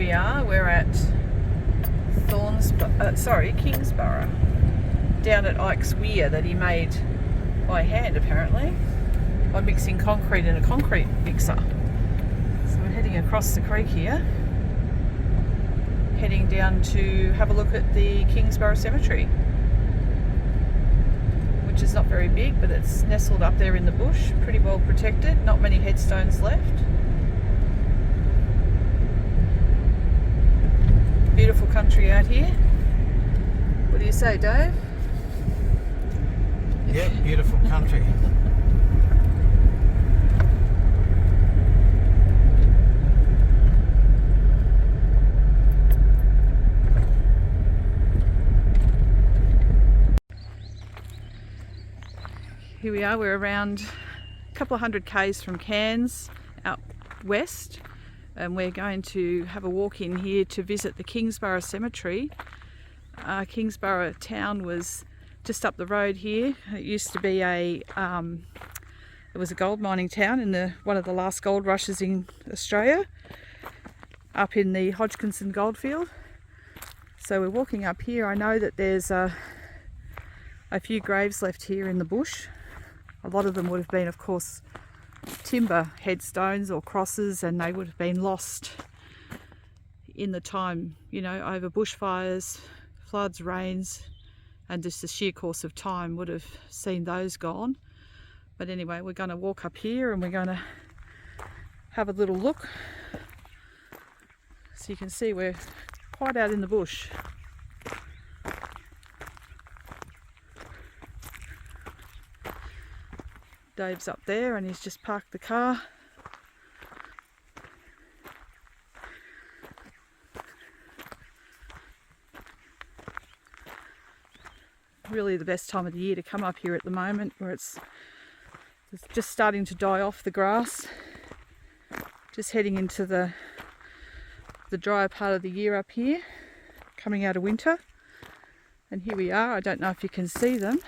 we are. We're at Kingsborough, down at Ike's Weir that he made by hand apparently, by mixing concrete in a concrete mixer. So we're heading across the creek here, heading down to have a look at the Kingsborough Cemetery, which is not very big, but it's nestled up there in the bush, pretty well protected, not many headstones left. Beautiful country out here. What do you say, Dave? Yeah, beautiful country. Here we are, we're around a couple of 100 k's from Cairns out west, and we're going to have a walk in here to visit the Kingsborough Cemetery. Kingsborough town was just up the road here. It used to be it was a gold mining town in one of the last gold rushes in Australia, up in the Hodgkinson Goldfield. So we're walking up here. I know that there's a few graves left here in the bush. A lot of them would have been, of course, timber headstones or crosses, and they would have been lost in the time, you know, over bushfires, floods, rains, and just the sheer course of time would have seen those gone. But anyway, we're going to walk up here and we're going to have a little look. So you can see we're quite out in the bush. Dave's up there and he's just parked the car. Really the best time of the year to come up here at the moment, where it's just starting to die off, the grass. Just heading into the drier part of the year up here, coming out of winter. And here we are. I don't know if you can see them,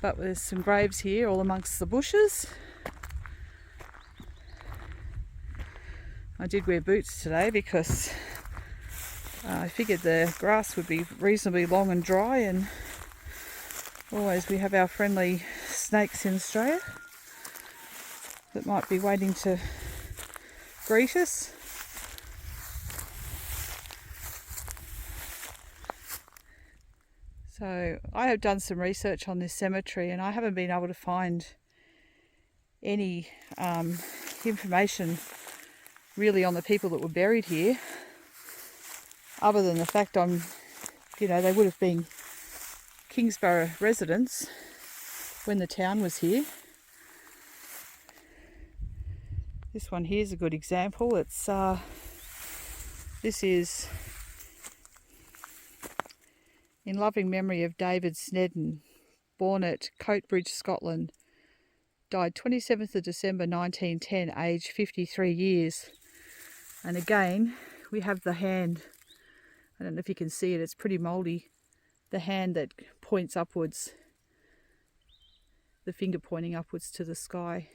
but there's some graves here all amongst the bushes. I did wear boots today because I figured the grass would be reasonably long and dry, and always we have our friendly snakes in Australia that might be waiting to greet us. So I have done some research on this cemetery and I haven't been able to find any information really on the people that were buried here, other than the fact they would have been Kingsborough residents when the town was here. This one here is a good example. This is in loving memory of David Snedden, born at Coatbridge, Scotland, died 27th of December 1910, aged 53 years. And again, we have the hand. I don't know if you can see it, it's pretty mouldy. The hand that points upwards, the finger pointing upwards to the sky.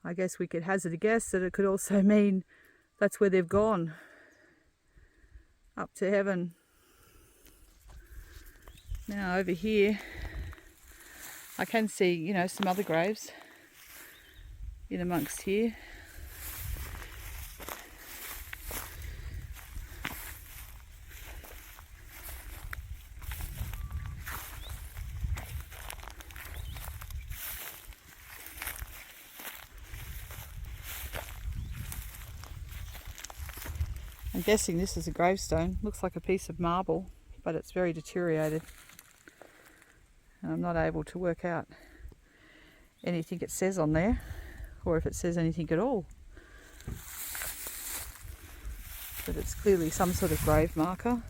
I guess we could hazard a guess that it could also mean that's where they've gone, up to heaven. Now over here, I can see, some other graves in amongst here. I'm guessing this is a gravestone. Looks like a piece of marble, but it's very deteriorated. And I'm not able to work out anything it says on there, or if it says anything at all. But it's clearly some sort of grave marker.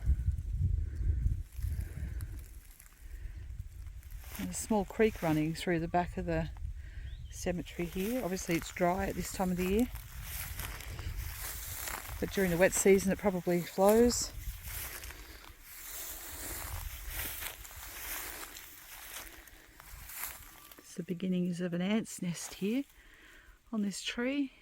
There's a small creek running through the back of the cemetery here. Obviously it's dry at this time of the year, but during the wet season it probably flows. It's the beginnings of an ant's nest here on this tree.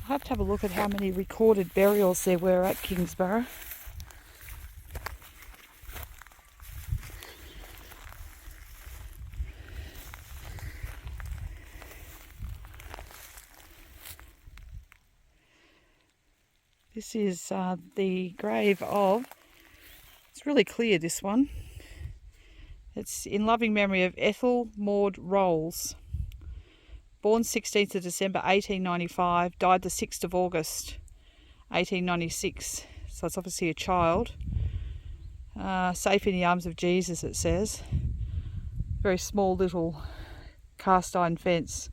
have to have a look at how many recorded burials there were at Kingsborough. This is the grave of, it's really clear, this one. It's in loving memory of Ethel Maud Rolls. Born 16th of December 1895, died the 6th of August 1896. So it's obviously a child. Safe in the arms of Jesus, it says. Very small little cast iron fence.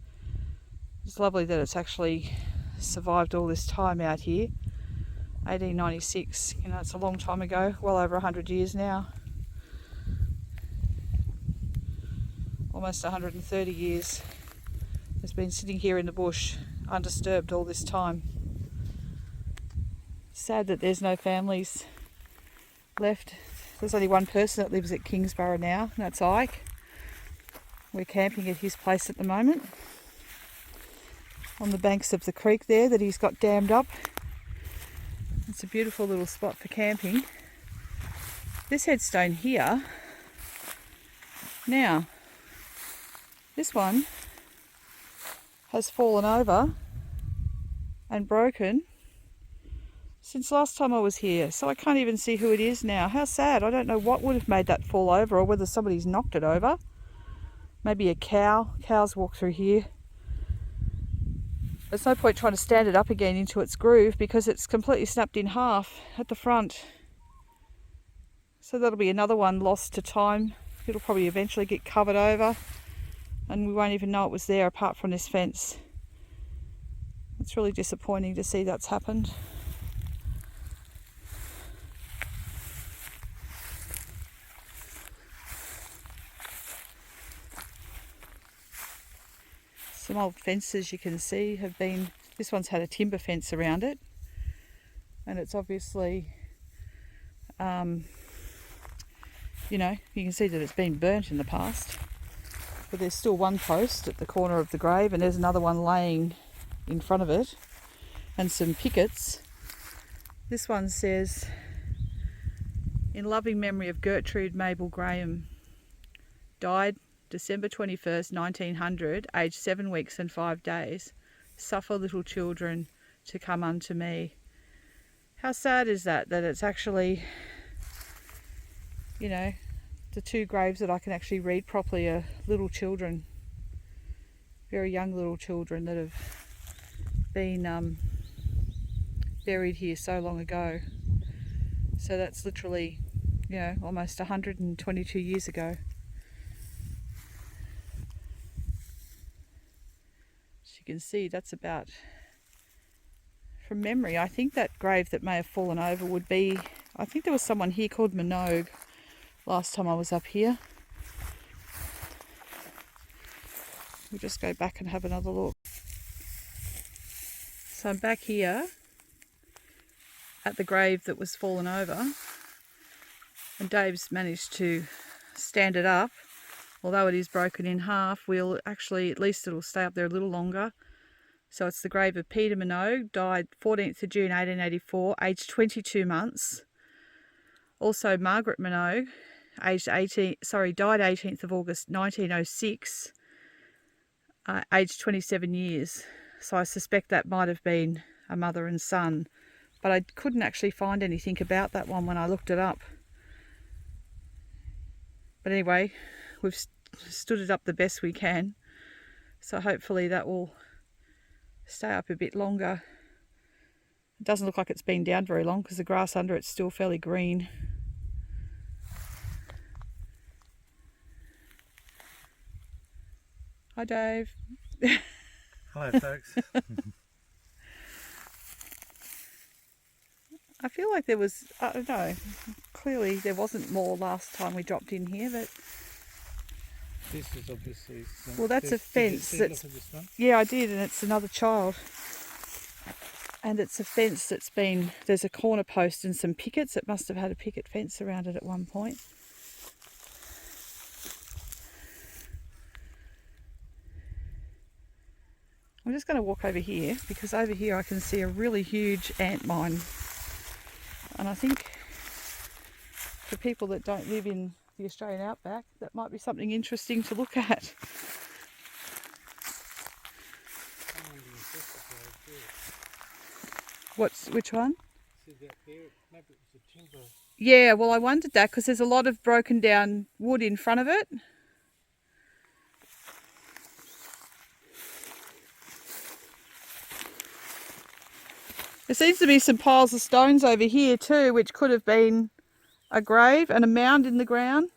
It's lovely that it's actually survived all this time out here. 1896, you know, it's a long time ago, well over 100 years now. Almost 130 years. It's been sitting here in the bush, undisturbed all this time. Sad that there's no families left. There's only one person that lives at Kingsborough now, and that's Ike. We're camping at his place at the moment, on the banks of the creek there that he's got dammed up. It's a beautiful little spot for camping. This headstone here, now, this one has fallen over and broken since last time I was here, so I can't even see who it is now. How sad. I don't know what would have made that fall over, or whether somebody's knocked it over. Maybe a cow. Cows walk through here. There's no point trying to stand it up again into its groove because it's completely snapped in half at the front. So that'll be another one lost to time. It'll probably eventually get covered over and we won't even know it was there apart from this fence. It's really disappointing to see that's happened. Some old fences you can see have been, this one's had a timber fence around it, and it's obviously, you know, you can see that it's been burnt in the past. But there's still one post at the corner of the grave, and there's another one laying in front of it, and some pickets. This one says, in loving memory of Gertrude Mabel Graham, died December 21st, 1900, aged 7 weeks and 5 days. Suffer little children to come unto me. How sad is that, that it's actually, you know, the two graves that I can actually read properly are little children, very young little children that have been buried here so long ago. So that's literally, you know, almost 122 years ago. As you can see, that's about, from memory, I think that grave that may have fallen over would be, I think there was someone here called Minogue last time I was up here. We'll just go back and have another look. So I'm back here at the grave that was fallen over, and Dave's managed to stand it up. Although it is broken in half, we'll actually, at least it'll stay up there a little longer. So it's the grave of Peter Minogue, died 14th of June 1884, aged 22 months. Also Margaret Minogue, died 18th of August 1906, aged 27 years. So I suspect that might have been a mother and son, but I couldn't actually find anything about that one when I looked it up. But anyway, we've stood it up the best we can, so hopefully that will stay up a bit longer. It doesn't look like it's been down very long because the grass under it's still fairly green. Hi Dave. Hello folks. I feel like there was, I don't know, clearly there wasn't more last time we dropped in here, but This is obviously some, well, that's a fence. Did you look at this one? Yeah, I did, and it's another child. And it's a fence that's been, there's a corner post and some pickets. It must have had a picket fence around it at one point. I'm just going to walk over here because over here I can see a really huge ant mine. And I think for people that don't live in the Australian outback, that might be something interesting to look at. Which one? Yeah, well, I wondered that because there's a lot of broken down wood in front of it. There seems to be some piles of stones over here too, which could have been a grave and a mound in the ground.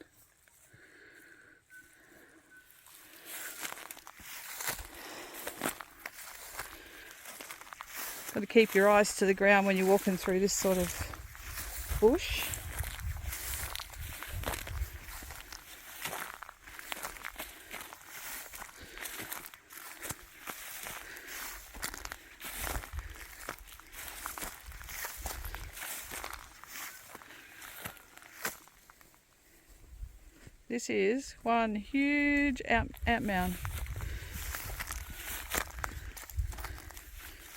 Got to keep your eyes to the ground when you're walking through this sort of bush. This is one huge ant mound,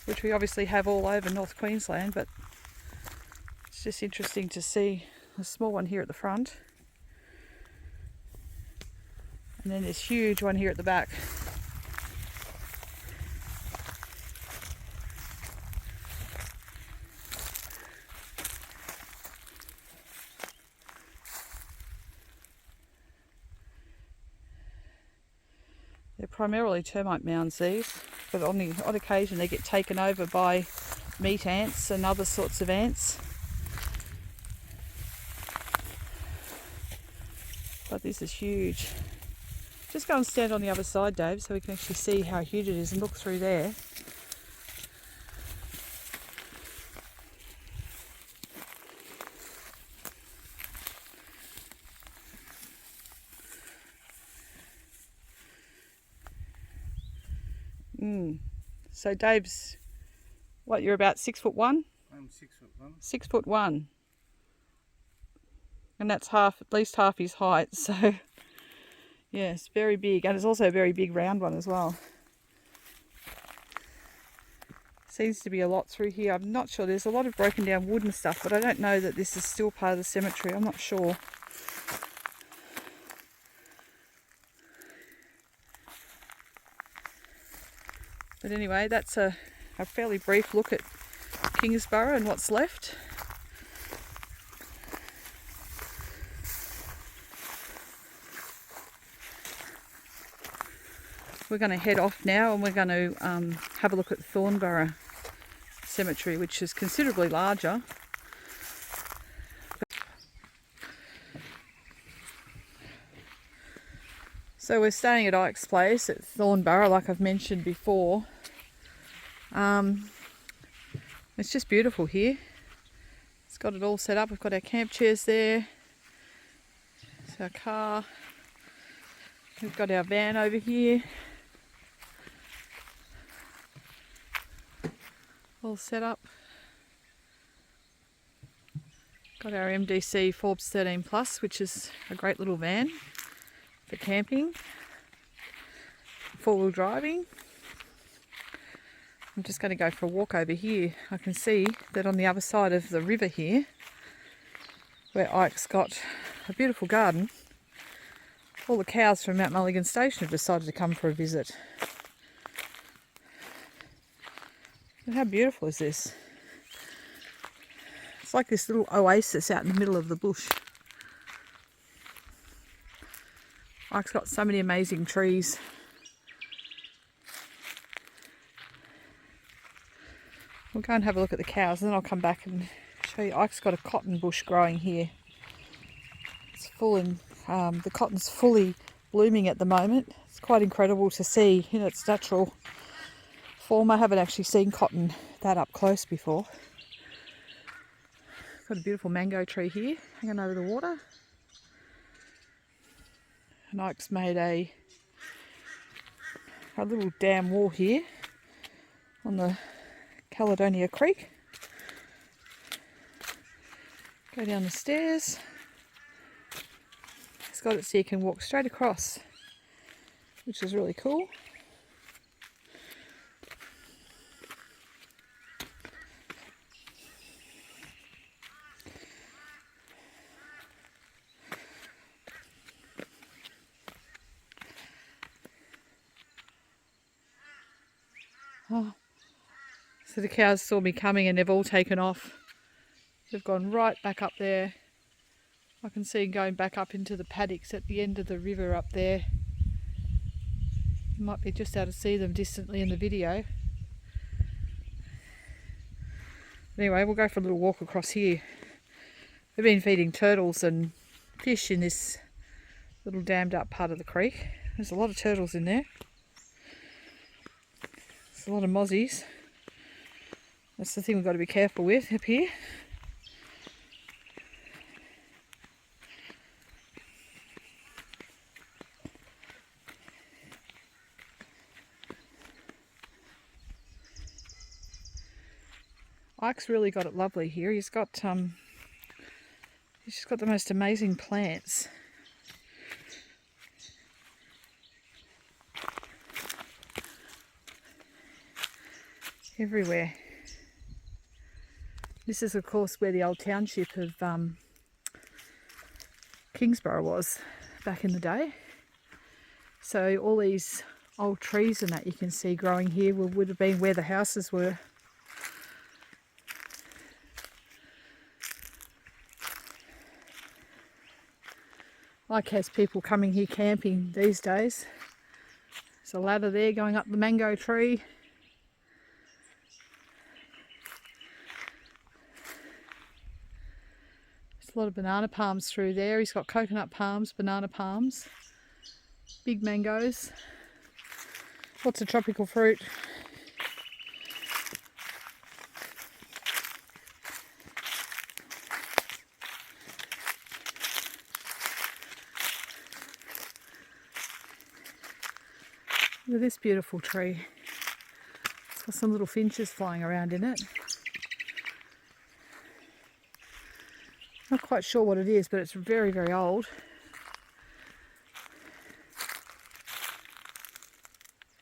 which we obviously have all over North Queensland, but it's just interesting to see a small one here at the front, and then this huge one here at the back. They're primarily termite mounds, these, but on occasion they get taken over by meat ants and other sorts of ants. But this is huge. Just go and stand on the other side, Dave, so we can actually see how huge it is and look through there. So Dave's, what, you're about 6'1"? I'm 6'1". 6'1". And that's at least half his height, so yeah, it's very big. And it's also a very big round one as well. Seems to be a lot through here. I'm not sure. There's a lot of broken down wood and stuff, but I don't know that this is still part of the cemetery. I'm not sure. But anyway, that's a fairly brief look at Kingsborough and what's left. We're going to head off now and we're going to have a look at Thornborough Cemetery, which is considerably larger. So we're staying at Ike's place at Thornborough, like I've mentioned before. It's just beautiful here. It's got it all set up. We've got our camp chairs there. It's our car. We've got our van over here. All set up. Got our MDC Forbes 13 Plus, which is a great little van for camping, four-wheel driving. I'm just going to go for a walk over here. I can see that on the other side of the river here, where Ike's got a beautiful garden, all the cows from Mount Mulligan Station have decided to come for a visit. And how beautiful is this? It's like this little oasis out in the middle of the bush. Ike's got so many amazing trees. We'll go and have a look at the cows and then I'll come back and show you. Ike's got a cotton bush growing here. It's full and the cotton's fully blooming at the moment. It's quite incredible to see in its natural form. I haven't actually seen cotton that up close before. Got a beautiful mango tree here hanging over the water. And Ike's made a little dam wall here on the Caledonia Creek. Go down the stairs. It's got it so you can walk straight across, which is really cool. Oh. So the cows saw me coming and they've all taken off. They've gone right back up there. I can see them going back up into the paddocks at the end of the river up there. You might be just able to see them distantly in the video. Anyway, we'll go for a little walk across here. We've been feeding turtles and fish in this little dammed up part of the creek. There's a lot of turtles in there. There's a lot of mozzies. That's the thing we've got to be careful with up here. Ike's really got it lovely here. He's just got the most amazing plants. Everywhere. This is of course where the old township of Kingsborough was back in the day. So all these old trees and that you can see growing here would have been where the houses were. Like has people coming here camping these days. There's a ladder there going up the mango tree. There's a lot of banana palms through there. He's got coconut palms, banana palms, big mangoes, lots of tropical fruit. Look at this beautiful tree. It's got some little finches flying around in it. Not quite sure what it is, but it's very, very old.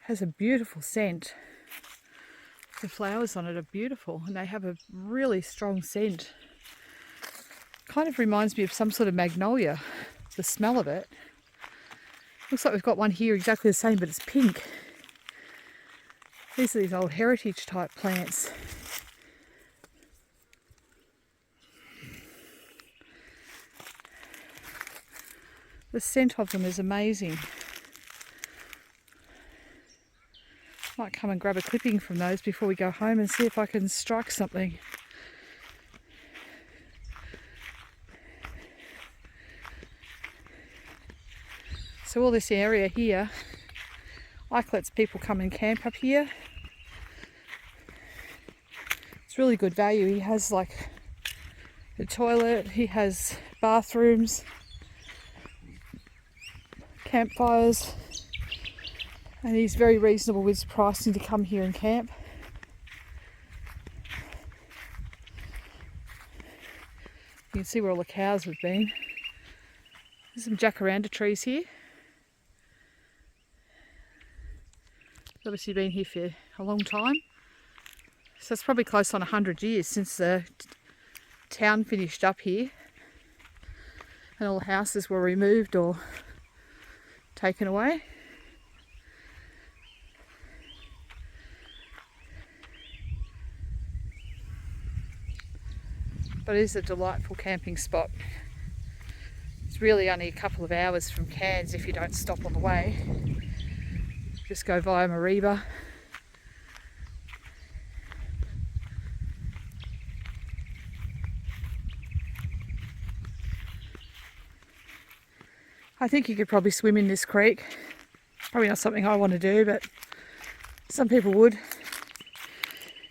Has a beautiful scent. The flowers on it are beautiful and they have a really strong scent. Kind of reminds me of some sort of magnolia, the smell of it. Looks like we've got one here exactly the same, but it's pink. These are these old heritage type plants. The scent of them is amazing. Might come and grab a clipping from those before we go home and see if I can strike something. So all this area here, Ike lets people come and camp up here. It's really good value. He has like a toilet, he has bathrooms, campfires, and he's very reasonable with his pricing to come here and camp. You can see where all the cows have been. There's some jacaranda trees here. It's obviously been here for a long time. So it's probably close on 100 years since the town finished up here and all the houses were removed or taken away. But it is a delightful camping spot. It's really only a couple of hours from Cairns if you don't stop on the way. Just go via Mariba. I think you could probably swim in this creek. Probably not something I want to do, but some people would.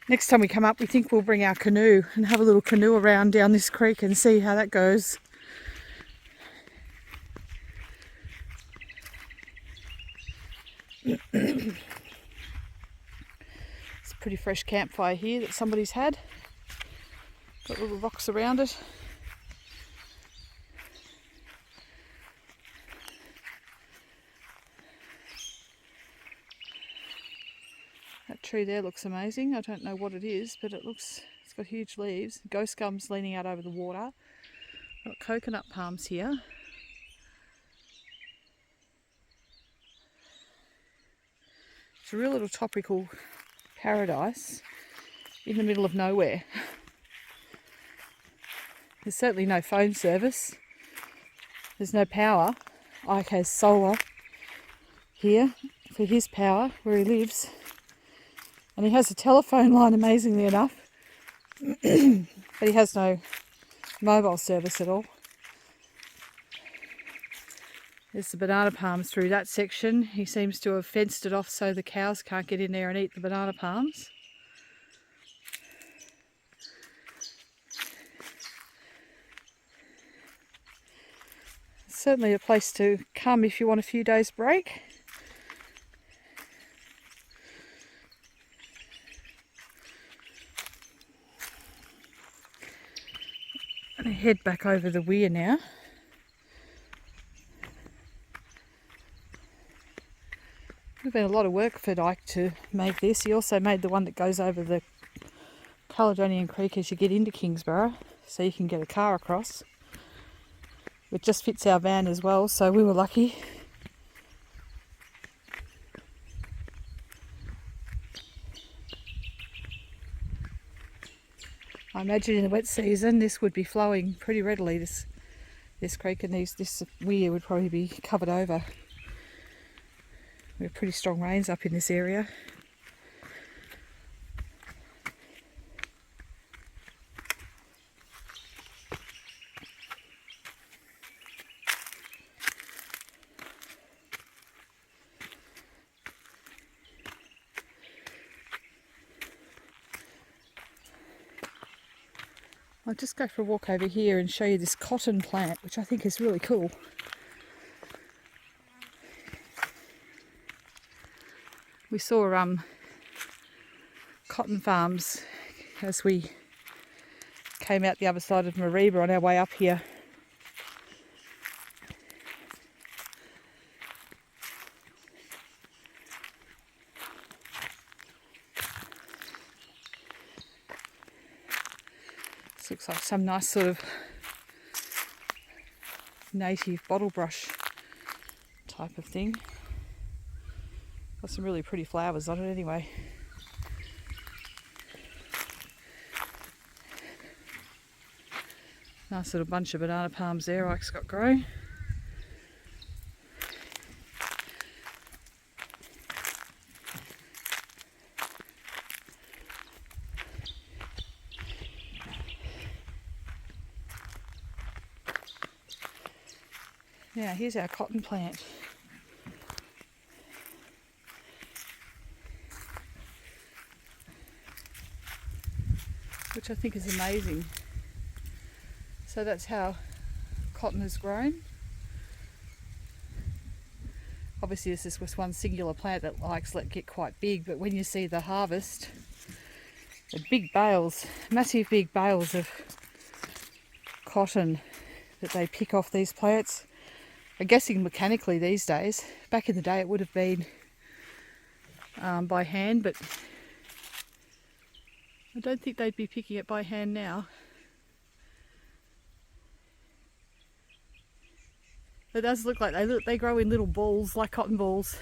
Next time we come up, we think we'll bring our canoe and have a little canoe around down this creek and see how that goes. It's a pretty fresh campfire here that somebody's had. Got little rocks around it. That tree there looks amazing. I don't know what it is, but it's got huge leaves. Ghost gums leaning out over the water. Got coconut palms here. It's a real little tropical paradise in the middle of nowhere. There's certainly no phone service. There's no power. Ike has solar here for his power where he lives. And he has a telephone line, amazingly enough. But he has no mobile service at all. There's the banana palms through that section. He seems to have fenced it off so the cows can't get in there and eat the banana palms. It's certainly a place to come if you want a few days break. I'm going to head back over the weir now. It's been a lot of work for Ike to make this. He also made the one that goes over the Caledonian Creek as you get into Kingsborough, so you can get a car across. It just fits our van as well, so we were lucky. I imagine in the wet season this would be flowing pretty readily, this creek, and this weir would probably be covered over. We have pretty strong rains up in this area. I'll just go for a walk over here and show you this cotton plant, which I think is really cool. We saw cotton farms as we came out the other side of Mareeba on our way up here. This looks like some nice sort of native bottle brush type of thing. Got some really pretty flowers on it anyway. Nice little bunch of banana palms there Ike's got growing. Now here's our cotton plant. Which I think is amazing. So that's how cotton is grown. Obviously this is just one singular plant that likes let get quite big, but when you see the harvest, the big bales, massive big bales of cotton that they pick off these plants. I'm guessing mechanically these days. Back in the day it would have been by hand, but I don't think they'd be picking it by hand now. It does look like they grow in little balls, like cotton balls.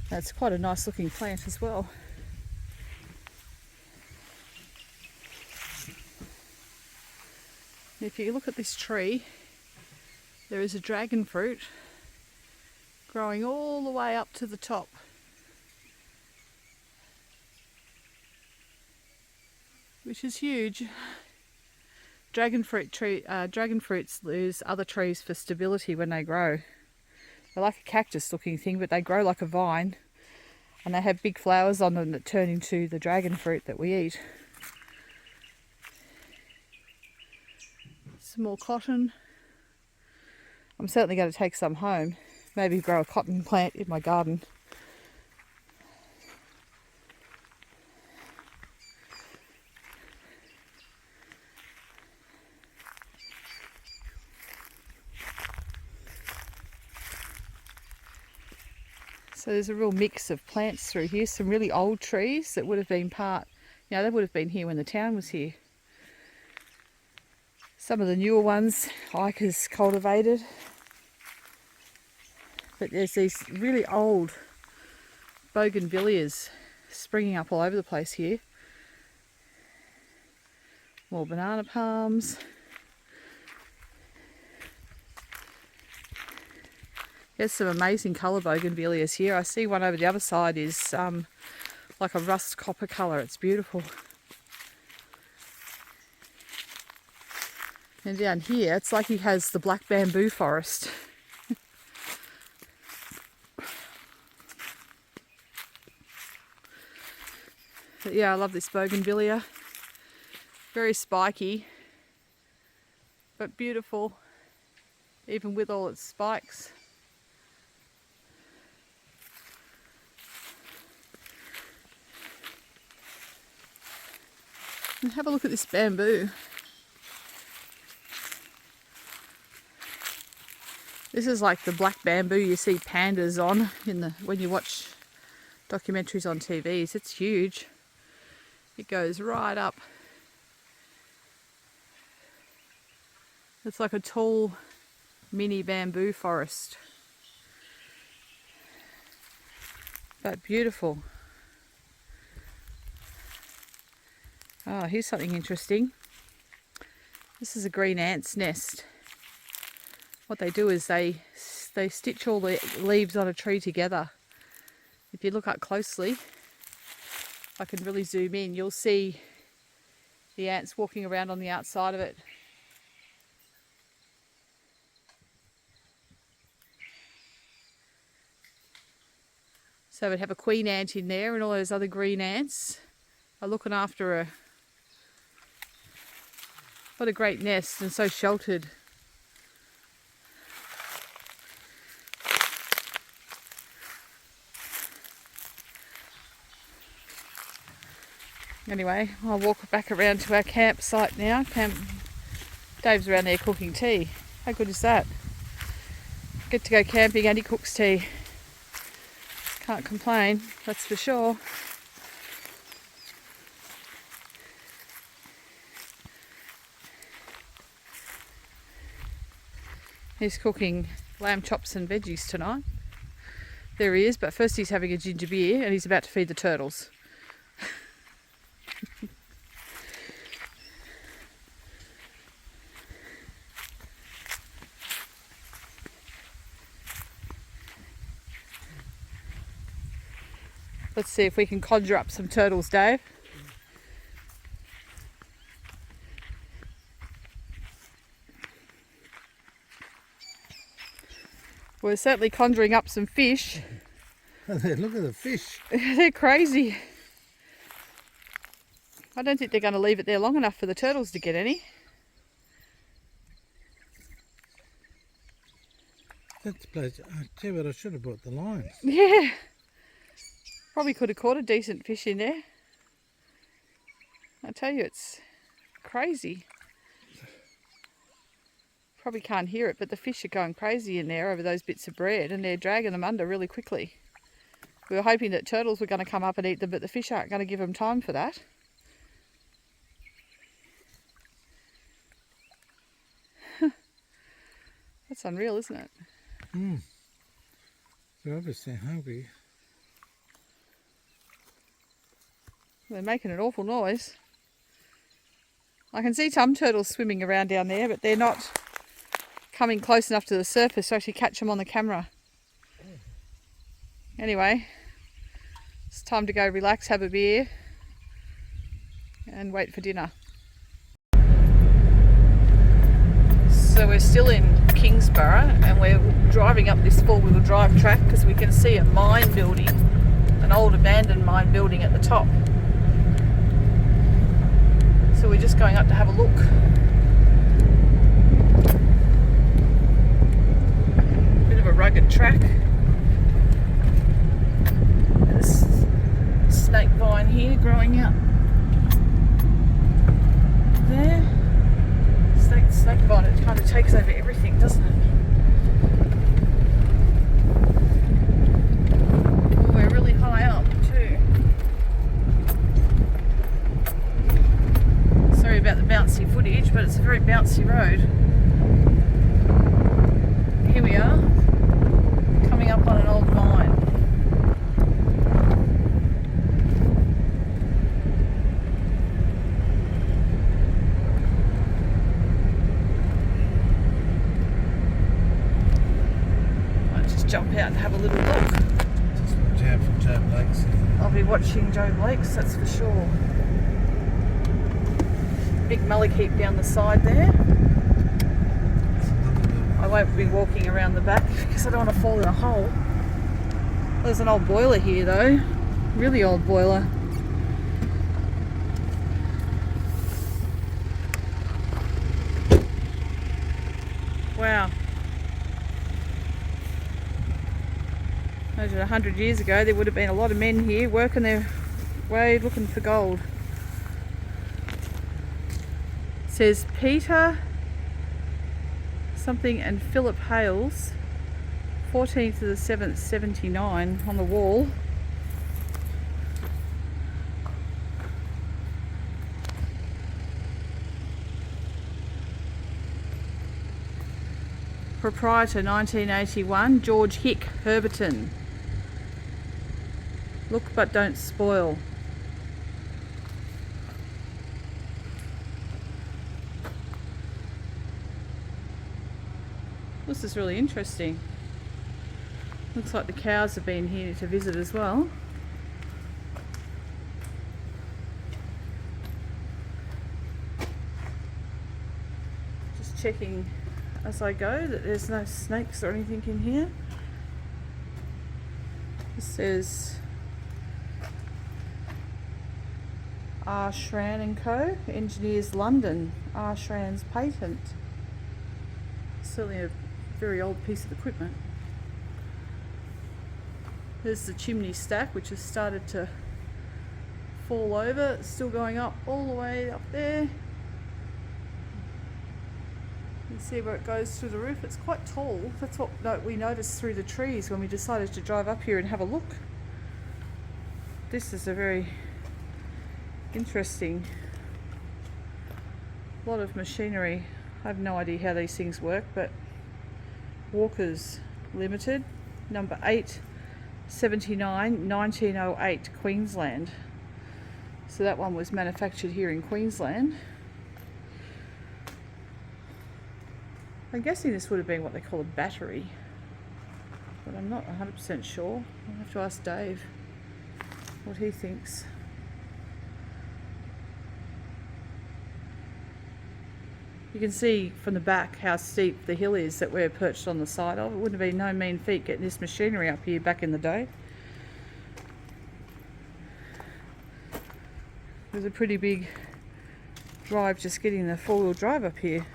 That's quite a nice looking plant as well. If you look at this tree, there is a dragon fruit growing all the way up to the top. Which is huge. Dragon fruits lose other trees for stability when they grow. They're like a cactus looking thing, but they grow like a vine, and they have big flowers on them that turn into the dragon fruit that we eat. Some more cotton. I'm certainly going to take some home. Maybe grow a cotton plant in my garden. So there's a real mix of plants through here. Some really old trees that would have been they would have been here when the town was here. Some of the newer ones Ike has cultivated. But there's these really old bougainvilleas springing up all over the place here. More banana palms. There's some amazing colour bougainvilleas here. I see one over the other side is like a rust copper colour. It's beautiful. And down here, it's like he has the black bamboo forest. But yeah, I love this bougainvillea. Very spiky, but beautiful, even with all its spikes. And have a look at this bamboo. This is like the black bamboo you see pandas on when you watch documentaries on TVs. It's huge. It goes right up. It's like a tall mini bamboo forest. But beautiful. Oh, here's something interesting. This is a green ant's nest. What they do is they stitch all the leaves on a tree together. If you look up closely, if I can really zoom in, you'll see the ants walking around on the outside of it. So we'd have a queen ant in there, and all those other green ants are looking after her. What a great nest, and so sheltered. Anyway, I'll walk back around to our campsite now. Dave's around there cooking tea. How good is that? Get to go camping and he cooks tea. Can't complain, that's for sure. He's cooking lamb chops and veggies tonight. There he is, but first he's having a ginger beer and he's about to feed the turtles. Let's see if we can conjure up some turtles, Dave. We're certainly conjuring up some fish. Look at the fish. They're crazy. I don't think they're going to leave it there long enough for the turtles to get any. That's the place. I tell you what, I should have brought the line. Yeah. Probably could have caught a decent fish in there. I tell you, it's crazy. Probably can't hear it, but the fish are going crazy in there over those bits of bread, and they're dragging them under really quickly. We were hoping that turtles were going to come up and eat them, but the fish aren't going to give them time for that. That's unreal, isn't it? They're obviously hungry. They're making an awful noise. I can see some turtles swimming around down there, but they're not coming close enough to the surface to actually catch them on the camera. Anyway, it's time to go relax, have a beer, and wait for dinner. So we're still in Kingsborough, and we're driving up this four-wheel drive track because we can see a mine building, an old abandoned mine building at the top. So we're just going up to have a look. Bit of a rugged track. There's a snake vine here growing out there. Snake vine, it kind of takes over everything, doesn't it? Oh, we're really high up too. Sorry about the bouncy footage, but it's a very bouncy road. Here we are, coming up on an old mine. just jump out and have a little look. Just watch out for Joe Blake's. I'll be watching Joe Blake's, that's for sure. Big mullikeep down the side there. I won't be walking around the back because I don't want to fall in a hole. There's an old boiler here though, really old boiler. Wow. Imagine 100 years ago there would have been a lot of men here working their way looking for gold. It says Peter something and Philip Hales, 14th of the 7th, 79 on the wall. Proprietor 1981, George Hick, Herberton. Look but don't spoil. This is really interesting. Looks like the cows have been here to visit as well. Just checking as I go that there's no snakes or anything in here. It says R. Shran and Co. Engineers London. R. Shran's patent. Certainly a very old piece of equipment. There's the chimney stack which has started to fall over. It's still going up all the way up there. You can see where it goes through the roof. It's quite tall. That's what we noticed through the trees when we decided to drive up here and have a look. This is a very interesting lot of machinery. I have no idea how these things work, but Walkers Limited, number 879, 1908, Queensland. So that one was manufactured here in Queensland. I'm guessing this would have been what they call a battery, but I'm not 100% sure. I'll have to ask Dave what he thinks. You can see from the back how steep the hill is that we're perched on the side of. It wouldn't have been no mean feat getting this machinery up here back in the day. It was a pretty big drive just getting the four-wheel drive up here.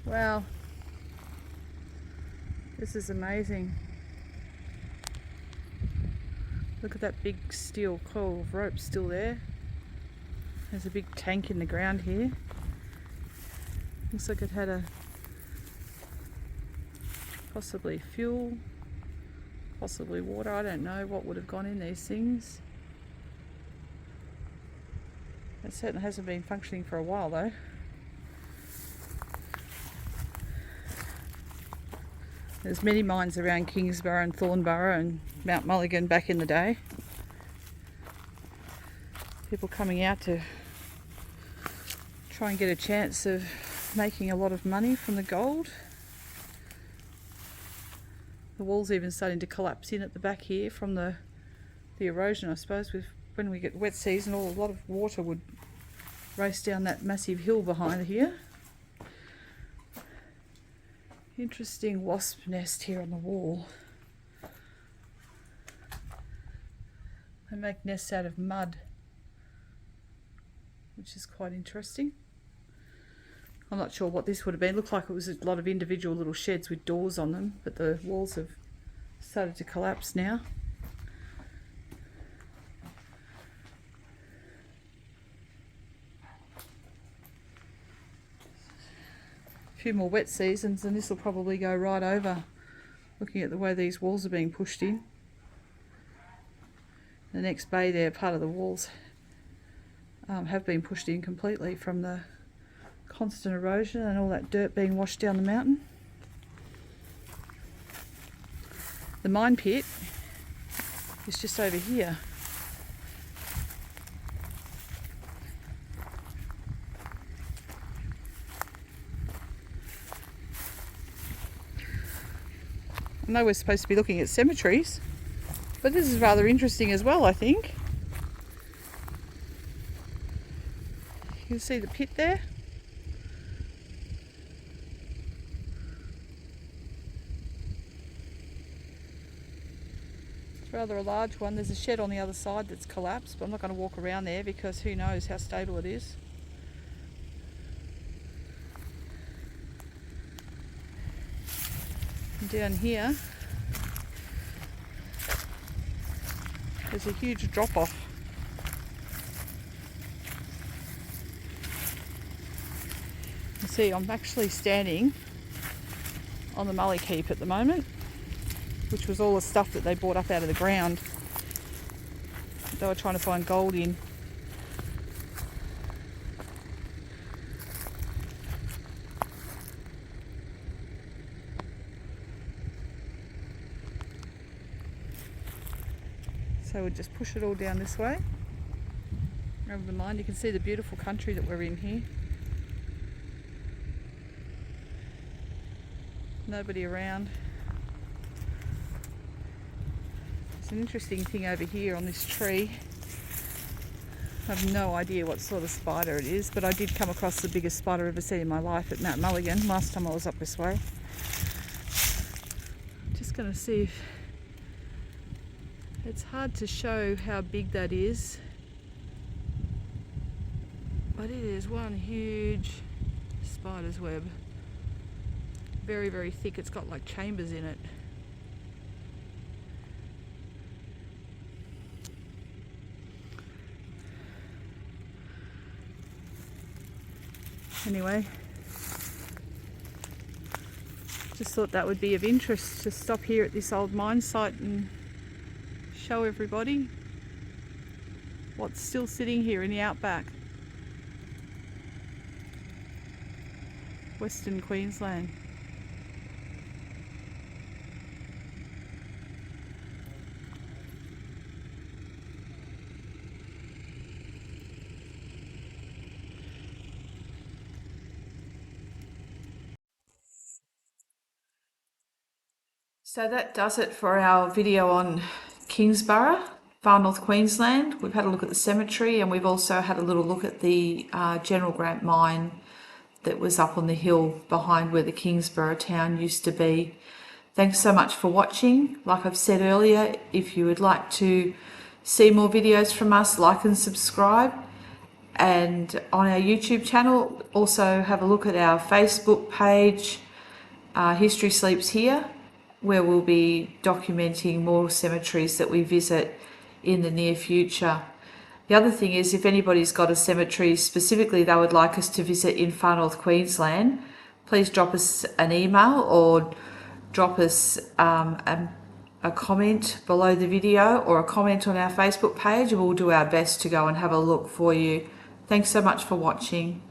Wow, this is amazing. Look at that big steel coil of rope still there. There's a big tank in the ground here. Looks like it had a possibly fuel, possibly water. I don't know what would have gone in these things. It certainly hasn't been functioning for a while though. There's many mines around Kingsborough and Thornborough and Mount Mulligan back in the day. People coming out to try and get a chance of making a lot of money from the gold. The wall's even starting to collapse in at the back here from the erosion, I suppose. When we get wet season, a lot of water would race down that massive hill behind here. Interesting wasp nest here on the wall. They make nests out of mud, which is quite interesting. I'm not sure what this would have been. It looked like it was a lot of individual little sheds with doors on them, but the walls have started to collapse now. A few more wet seasons and this will probably go right over, looking at the way these walls are being pushed in. The next bay there, part of the walls have been pushed in completely from the constant erosion and all that dirt being washed down the mountain. The mine pit is just over here. I know we're supposed to be looking at cemeteries, but this is rather interesting as well, I think. You can see the pit there. It's rather a large one. There's a shed on the other side that's collapsed, but I'm not going to walk around there because who knows how stable it is. And down here, there's a huge drop off. You see, I'm actually standing on the Mully Keep at the moment, which was all the stuff that they brought up out of the ground. They were trying to find gold in. So we'll just push it all down this way. Over the mine, you can see the beautiful country that we're in here. Nobody around. There's an interesting thing over here on this tree. I have no idea what sort of spider it is, but I did come across the biggest spider I've ever seen in my life at Mount Mulligan last time I was up this way. Just going to see if... It's hard to show how big that is, but it is one huge spider's web. Very, very thick. It's got like chambers in it. Anyway, just thought that would be of interest to stop here at this old mine site and show everybody what's still sitting here in the outback. Western Queensland. So that does it for our video on Kingsborough, far north Queensland. We've had a look at the cemetery and we've also had a little look at the General Grant mine that was up on the hill behind where the Kingsborough town used to be. Thanks so much for watching. Like I've said earlier, if you would like to see more videos from us, like and subscribe. And on our YouTube channel, also have a look at our Facebook page, History Sleeps Here, where we'll be documenting more cemeteries that we visit in the near future. The other thing is, if anybody's got a cemetery specifically they would like us to visit in far north Queensland, please drop us an email or drop us a comment below the video or a comment on our Facebook page, and we'll do our best to go and have a look for you. Thanks so much for watching.